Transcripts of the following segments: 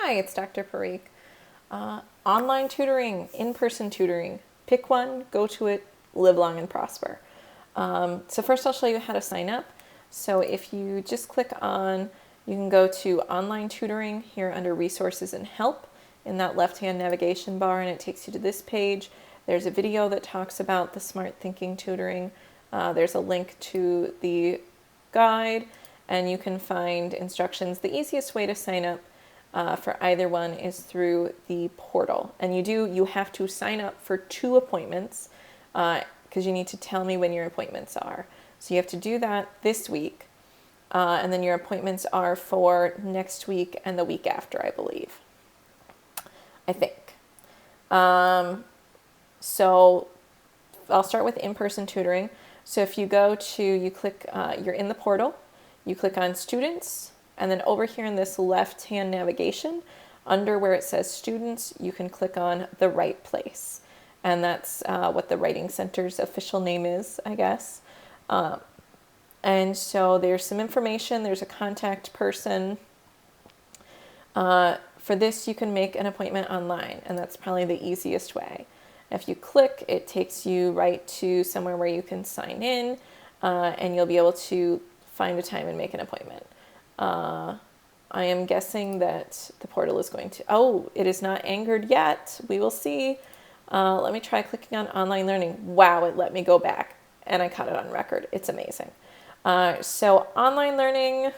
Hi, it's Dr. Parikh. Online tutoring, in-person tutoring. Pick one, go to it, live long and prosper. So first I'll show you how to sign up. So if you just click on, you can go to online tutoring here under resources and help in that left-hand navigation bar, and it takes you to this page. There's a video that talks about the smart thinking tutoring. There's a link to the guide, and you can find instructions. The easiest way to sign up for either one is through the portal. And you have to sign up for 2 appointments because you need to tell me when your appointments are. So you have to do that this week. And then your appointments are for next week and the week after, I believe. I think. So I'll start with in-person tutoring. So if you go to, you click, you're in the portal, you click on students, and then over here in this left-hand navigation, under where it says students, you can click on the right place. And that's what the Writing Center's official name is, I guess. And so there's some information, there's a contact person. For this, you can make an appointment online, and that's probably the easiest way. If you click, it takes you right to somewhere where you can sign in, and you'll be able to find a time and make an appointment. I am guessing that the portal is going to, oh, it is not anchored yet. We will see. Let me try clicking on online learning. Wow, it let me go back, and I caught it on record. It's amazing. So online learning,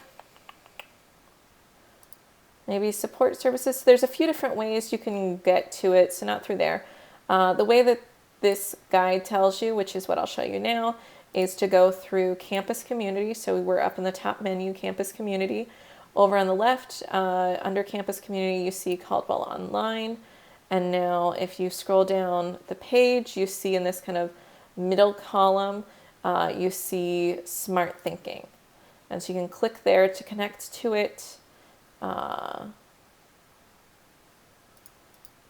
maybe support services. There's a few different ways you can get to it, so not through there. The way that this guide tells you, which is what I'll show you now, is to go through campus community. So we're up in the top menu, campus community. Over on the left, under campus community, you see Caldwell Online. And now if you scroll down the page, you see in this kind of middle column, you see smart thinking. And so you can click there to connect to it.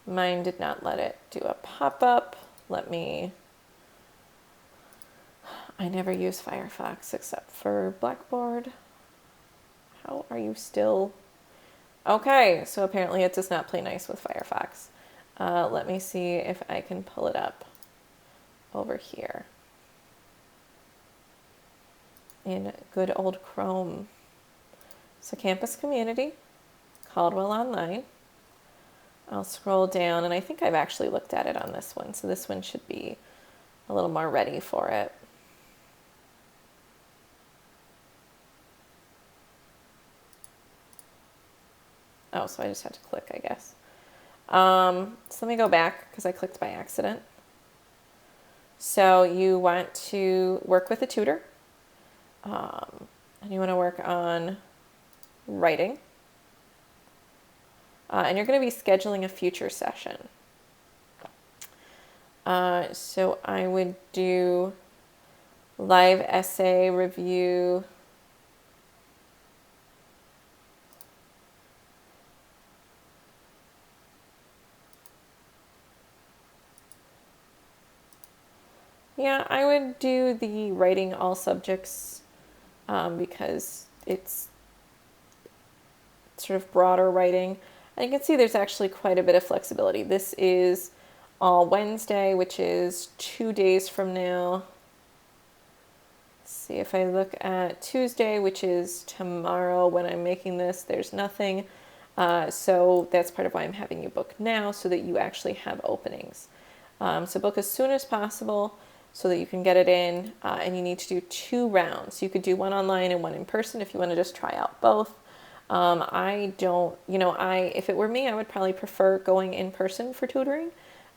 Mine did not let it do a pop-up. I never use Firefox except for Blackboard. How are you still? Okay, so apparently it does not play nice with Firefox. Let me see if I can pull it up over here in good old Chrome. So campus community, Caldwell Online. I'll scroll down, and I think I've actually looked at it on this one, so this one should be a little more ready for it. Oh, so I just had to click, I guess. So let me go back because I clicked by accident. So you want to work with a tutor, and you want to work on writing. And you're going to be scheduling a future session. So I would do live essay review. Yeah, I would do the writing all subjects because it's sort of broader writing. And you can see there's actually quite a bit of flexibility. This is all Wednesday, which is 2 days from now. Let's see, if I look at Tuesday, which is tomorrow when I'm making this, there's nothing. So that's part of why I'm having you book now, so that you actually have openings. So book as soon as possible so that you can get it in, and you need to do 2 rounds. You could do one online and one in person if you want to just try out both. If it were me, I would probably prefer going in person for tutoring,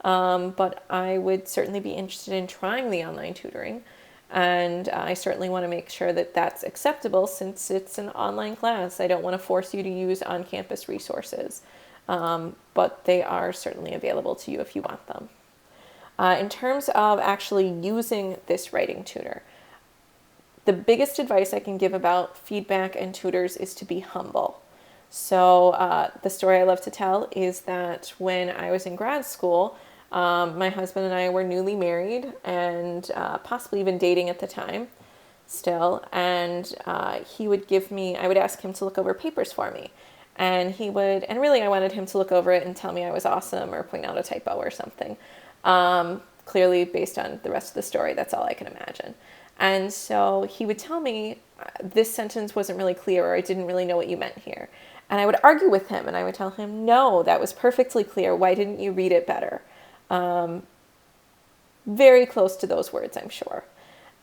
but I would certainly be interested in trying the online tutoring, and I certainly want to make sure that that's acceptable since it's an online class. I don't want to force you to use on-campus resources, but they are certainly available to you if you want them. In terms of actually using this writing tutor, the biggest advice I can give about feedback and tutors is to be humble. So the story I love to tell is that when I was in grad school, my husband and I were newly married and possibly even dating at the time still. And I would ask him to look over papers for me. And and really I wanted him to look over it and tell me I was awesome or point out a typo or something. Clearly, based on the rest of the story, that's all I can imagine. And so he would tell me, this sentence wasn't really clear, or I didn't really know what you meant here. And I would argue with him, and I would tell him, no, that was perfectly clear. Why didn't you read it better? Very close to those words, I'm sure.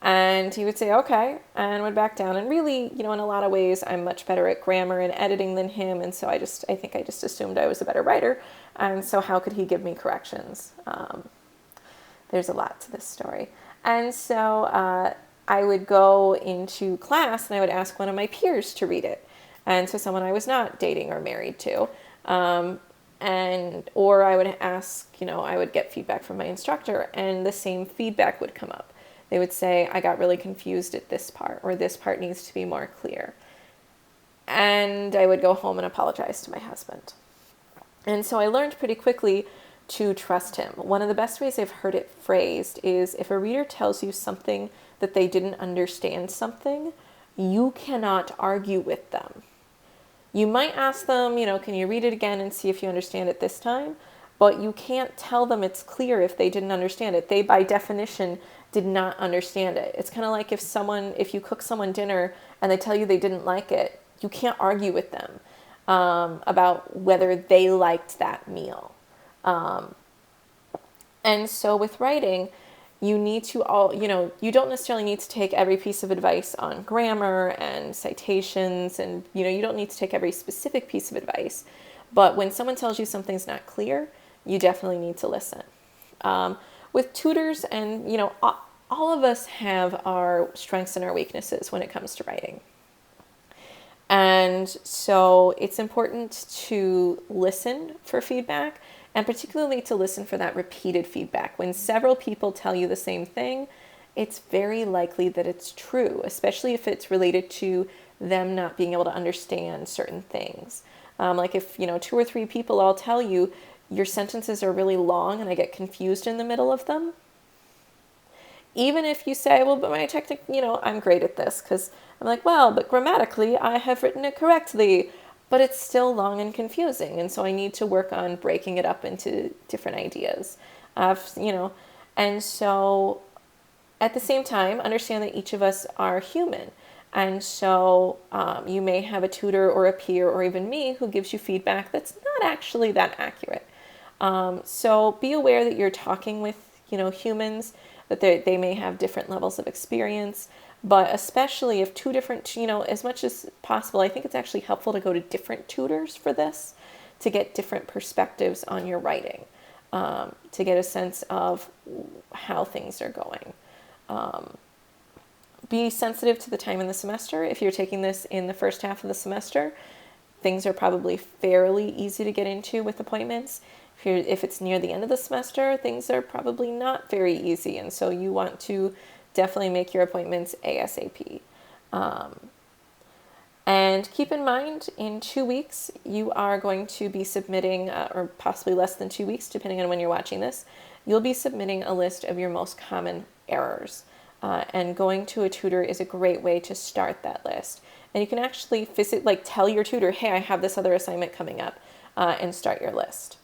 And he would say, okay, and would back down. And really, in a lot of ways, I'm much better at grammar and editing than him. And so I think I just assumed I was a better writer. And so how could he give me corrections? There's a lot to this story. And so I would go into class and I would ask one of my peers to read it. And so someone I was not dating or married to. Or I would ask, I would get feedback from my instructor, and the same feedback would come up. They would say, I got really confused at this part, or this part needs to be more clear. And I would go home and apologize to my husband. And so I learned pretty quickly to trust him. One of the best ways I've heard it phrased is, if a reader tells you something that they didn't understand something, you cannot argue with them. You might ask them, can you read it again and see if you understand it this time? But you can't tell them it's clear if they didn't understand it. They, by definition, did not understand it. It's kind of like if you cook someone dinner and they tell you they didn't like it, you can't argue with them about whether they liked that meal. And so with writing, you need to you don't necessarily need to take every piece of advice on grammar and citations, and you don't need to take every specific piece of advice. But when someone tells you something's not clear, you definitely need to listen. With tutors, and all of us have our strengths and our weaknesses when it comes to writing. And so it's important to listen for feedback, and particularly to listen for that repeated feedback. When several people tell you the same thing, it's very likely that it's true, especially if it's related to them not being able to understand certain things. Like if, 2 or 3 people all tell you your sentences are really long and I get confused in the middle of them, even if you say, well, but my technique, I'm great at this, because I'm like, well, but grammatically I have written it correctly, but it's still long and confusing. And so I need to work on breaking it up into different ideas. And so at the same time, understand that each of us are human. And so you may have a tutor or a peer or even me who gives you feedback that's not actually that accurate. So be aware that you're talking with, humans, that they may have different levels of experience, but especially if 2 different, as much as possible, I think it's actually helpful to go to different tutors for this, to get different perspectives on your writing, to get a sense of how things are going. Be sensitive to the time in the semester. If you're taking this in the first half of the semester, things are probably fairly easy to get into with appointments. If it's near the end of the semester, things are probably not very easy, and so you want to definitely make your appointments ASAP. And keep in mind, in 2 weeks, you are going to be submitting, or possibly less than 2 weeks, depending on when you're watching this, you'll be submitting a list of your most common errors. And going to a tutor is a great way to start that list. And you can actually tell your tutor, hey, I have this other assignment coming up, and start your list.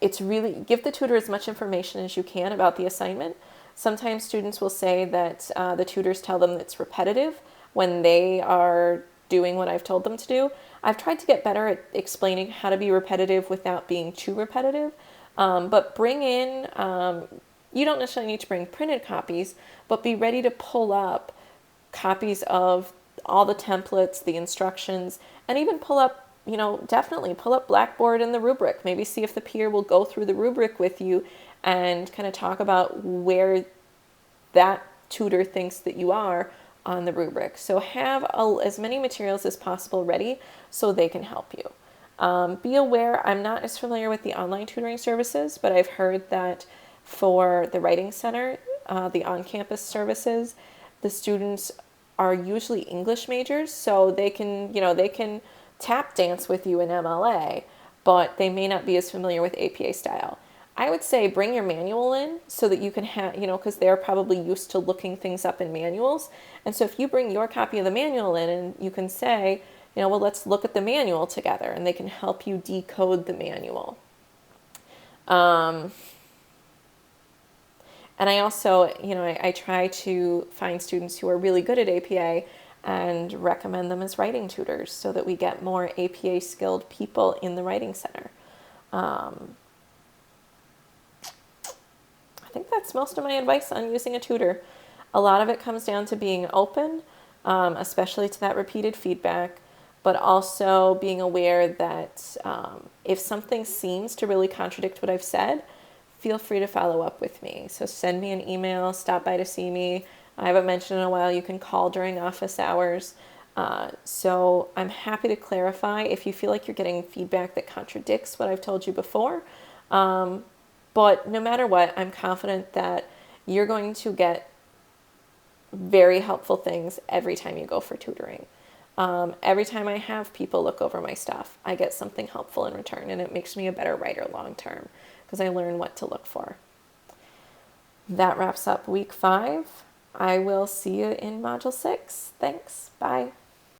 It's really, give the tutor as much information as you can about the assignment. Sometimes students will say that the tutors tell them it's repetitive when they are doing what I've told them to do. I've tried to get better at explaining how to be repetitive without being too repetitive. But bring in, you don't necessarily need to bring printed copies, but be ready to pull up copies of all the templates, the instructions, and even pull up, definitely pull up Blackboard and the rubric. Maybe see if the peer will go through the rubric with you and kind of talk about where that tutor thinks that you are on the rubric. So have as many materials as possible ready so they can help you. Be aware, I'm not as familiar with the online tutoring services, but I've heard that for the Writing Center, the on-campus services, the students are usually English majors, so they can tap dance with you in MLA, but they may not be as familiar with APA style. I would say bring your manual in so that you can have, because they're probably used to looking things up in manuals. And so if you bring your copy of the manual in and you can say, Well, let's look at the manual together, and they can help you decode the manual. And I also, I try to find students who are really good at APA and recommend them as writing tutors so that we get more APA skilled people in the writing center. I think that's most of my advice on using a tutor. A lot of it comes down to being open, especially to that repeated feedback, but also being aware that if something seems to really contradict what I've said, feel free to follow up with me. So send me an email, stop by to see me. I haven't mentioned in a while, you can call during office hours. So I'm happy to clarify if you feel like you're getting feedback that contradicts what I've told you before. But no matter what, I'm confident that you're going to get very helpful things every time you go for tutoring. Every time I have people look over my stuff, I get something helpful in return, and it makes me a better writer long term because I learn what to look for. That wraps up week 5. I will see you in module 6. Thanks. Bye.